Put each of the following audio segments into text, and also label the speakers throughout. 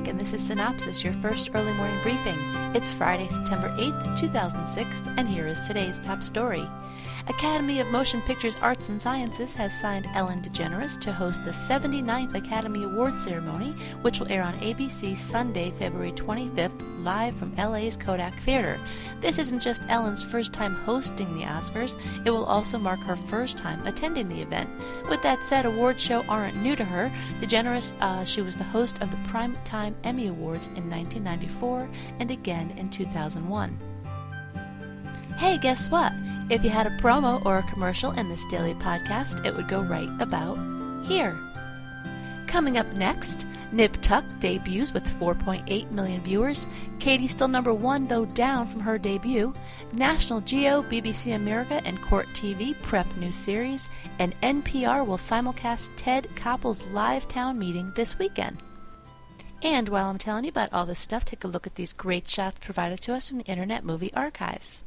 Speaker 1: Frank, and this is Cynopsis, your first early morning briefing. It's Friday, September 8th, 2006, and here is today's top story. Academy of Motion Pictures Arts and Sciences has signed Ellen DeGeneres to host the 79th Academy Award ceremony, which will air on ABC Sunday, February 25th, live from LA's Kodak Theater. This isn't just Ellen's first time hosting the Oscars, it will also mark her first time attending the event. With that said, award shows aren't new to her. DeGeneres, she was the host of the Primetime Emmy Awards in 1994 and again in 2001. Hey, guess what? If you had a promo or a commercial in this daily podcast, it would go right about here. Coming up next, Nip Tuck debuts with 4.8 million viewers. Katie's still number one, though down from her debut. National Geo, BBC America, and Court TV prep new series. And NPR will simulcast Ted Koppel's live town meeting this weekend. And while I'm telling you about all this stuff, take a look at these great shots provided to us from the Internet Movie Archive.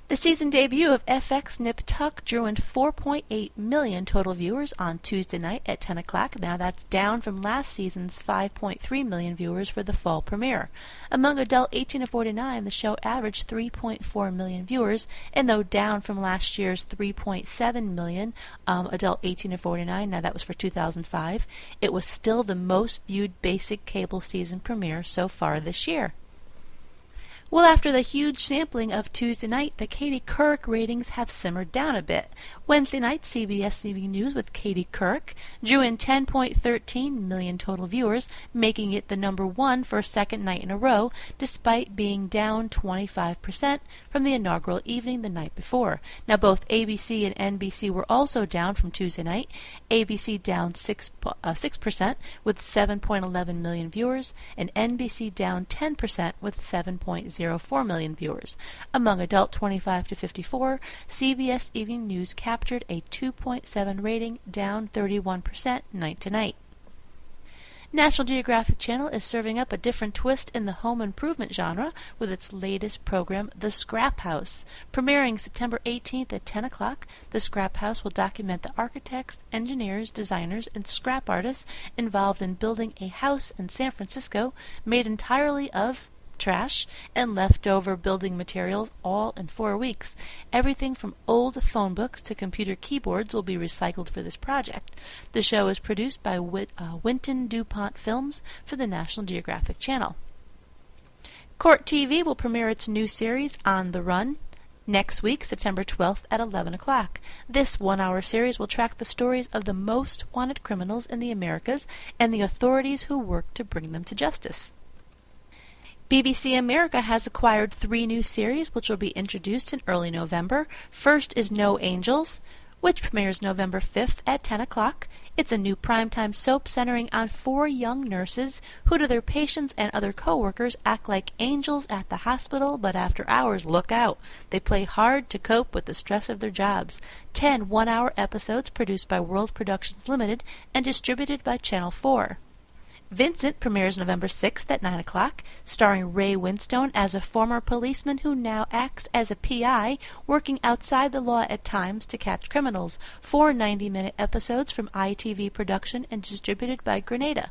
Speaker 1: The season debut of FX Nip Tuck drew in 4.8 million total viewers on Tuesday night at 10 o'clock. Now that's down from last season's 5.3 million viewers for the fall premiere. Among adult 18 to 49, the show averaged 3.4 million viewers, and though down from last year's 3.7 million adult 18 to 49, now that was for 2005, it was still the most viewed basic cable season premiere so far this year. Well, after the huge sampling of Tuesday night, the Katie Couric ratings have simmered down a bit. Wednesday night, CBS TV News with Katie Couric drew in 10.13 million total viewers, making it the number one for a second night in a row, despite being down 25% from the inaugural evening the night before. Now, both ABC and NBC were also down from Tuesday night. ABC down 6% with 7.11 million viewers, and NBC down 10% with 7.04 million viewers. Among adult 25 to 54, CBS Evening News captured a 2.7 rating, down 31% night to night. National Geographic Channel is serving up a different twist in the home improvement genre with its latest program, The Scrap House. Premiering September 18th at 10 o'clock, The Scrap House will document the architects, engineers, designers, and scrap artists involved in building a house in San Francisco made entirely of trash and leftover building materials, all in 4 weeks. Everything from old phone books to computer keyboards will be recycled for this project. The show is produced by Winton DuPont Films for the National Geographic Channel. Court TV will premiere its new series, On the Run, next week, September 12th at 11 o'clock. This one-hour series will track the stories of the most wanted criminals in the Americas and the authorities who work to bring them to justice. BBC America has acquired 3 new series which will be introduced in early November. First is No Angels, which premieres November 5th at 10 o'clock. It's a new primetime soap centering on 4 young nurses who to their patients and other co-workers act like angels at the hospital, but after hours, look out. They play hard to cope with the stress of their jobs. 10 one-hour episodes produced by World Productions Limited and distributed by Channel 4. Vincent premieres November 6th at 9 o'clock, starring Ray Winstone as a former policeman who now acts as a PI, working outside the law at times to catch criminals. 4 90-minute episodes from ITV Production and distributed by Grenada.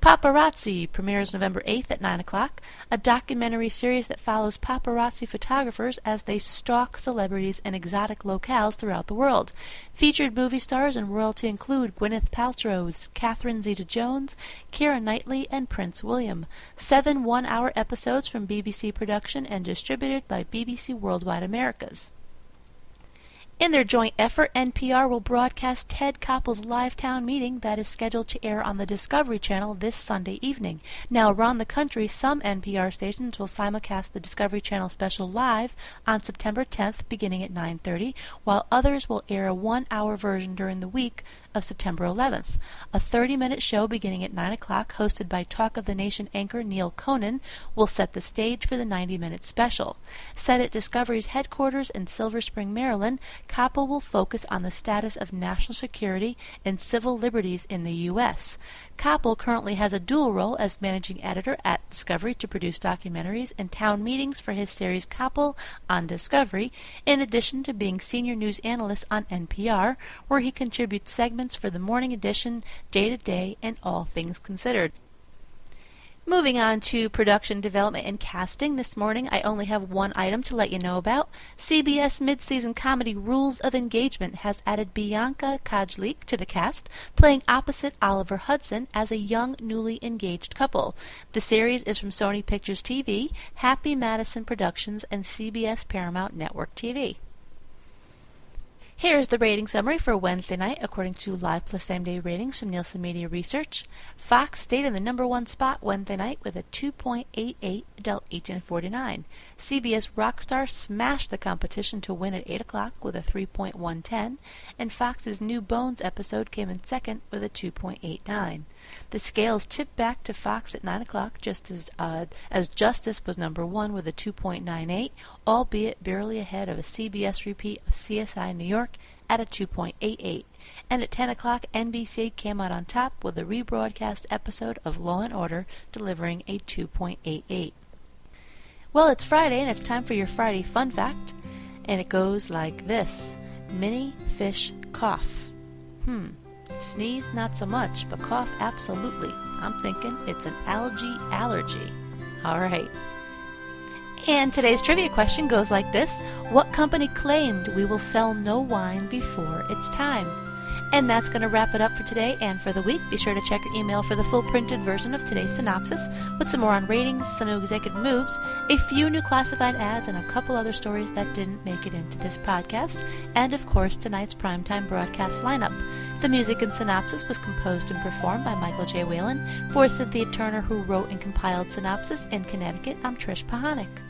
Speaker 1: Paparazzi premieres November 8th at 9 o'clock, a documentary series that follows paparazzi photographers as they stalk celebrities in exotic locales throughout the world. Featured movie stars and royalty include Gwyneth Paltrow, Catherine Zeta-Jones, Keira Knightley, and Prince William. 7 one-hour episodes from BBC Production and distributed by BBC Worldwide Americas. In their joint effort, NPR will broadcast Ted Koppel's live town meeting that is scheduled to air on the Discovery Channel this Sunday evening. Now, around the country, some NPR stations will simulcast the Discovery Channel special live on September 10th, beginning at 9:30, while others will air a one-hour version during the week of September 11th. A 30-minute show beginning at 9 o'clock, hosted by Talk of the Nation anchor Neil Conan, will set the stage for the 90-minute special. Set at Discovery's headquarters in Silver Spring, Maryland, Koppel will focus on the status of national security and civil liberties in the U.S. Koppel currently has a dual role as managing editor at Discovery to produce documentaries and town meetings for his series Koppel on Discovery, in addition to being senior news analyst on NPR, where he contributes segments for the Morning Edition, Day to Day, and All Things Considered. Moving on to production, development, and casting. This morning, I only have one item to let you know about. CBS mid-season comedy Rules of Engagement has added Bianca Kajlik to the cast, playing opposite Oliver Hudson as a young, newly engaged couple. The series is from Sony Pictures TV, Happy Madison Productions, and CBS Paramount Network TV. Here's the rating summary for Wednesday night according to Live Plus Same Day ratings from Nielsen Media Research. Fox stayed in the number one spot Wednesday night with a 2.88 adult 18 to 49. CBS Rockstar smashed the competition to win at 8 o'clock with a 3.110, and Fox's New Bones episode came in second with a 2.89. The scales tipped back to Fox at 9 o'clock just as Justice was number one with a 2.98, albeit barely ahead of a CBS repeat of CSI New York at a 2.88. And at 10 o'clock, NBC came out on top with a rebroadcast episode of Law & Order delivering a 2.88. Well, it's Friday, and it's time for your Friday fun fact, and it goes like this. Many fish cough. Sneeze, not so much, but cough, absolutely. I'm thinking it's an algae allergy. All right. And today's trivia question goes like this. What company claimed we will sell no wine before it's time? And that's going to wrap it up for today and for the week. Be sure to check your email for the full printed version of today's synopsis with some more on ratings, some new executive moves, a few new classified ads, and a couple other stories that didn't make it into this podcast, and of course tonight's primetime broadcast lineup. The music in Synopsis was composed and performed by Michael J. Whalen. For Cynthia Turner, who wrote and compiled Synopsis in Connecticut, I'm Trish Pahanik.